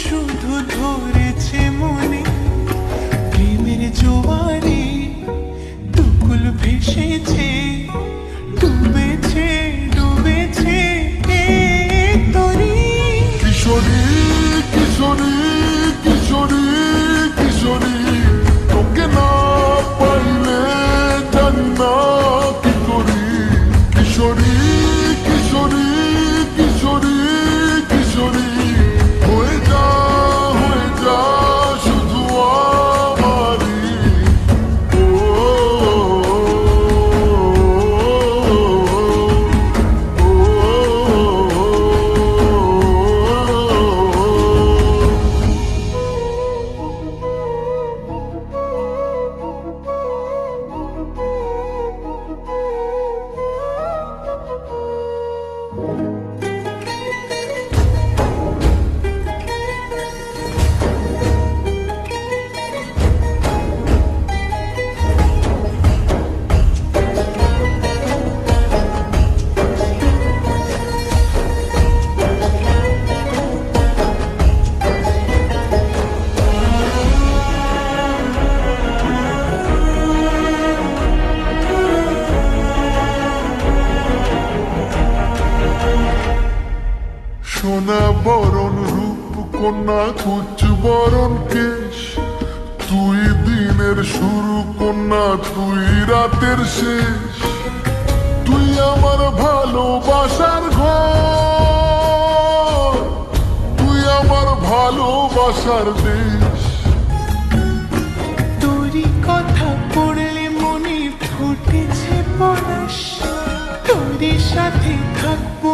শুধু ধরেছে মনে প্রেমের জোয়ারে দুকুল ভেসেছে ডুবেছে ডুবেছে তরি কিশোরী কিশোরী কিশোরী কিশোরী তোকে না পাইলে জানি না কি করি কিশোরী কিশোরী কিশোরী কিশোরী হয়ে যা শুধু আমারই সোনা বরণ রূপ কন্যা কুচ বরণ কেশ তুই দিনের শুরু কন্যা তুই রাতের শেষ তুই আমার ভালোবাসার ঘর তুই আমার ভালোবাসার দেশ তোরই কথা পড়লে মনে ফুটেছে পরশ তোরই সাথে থাকবো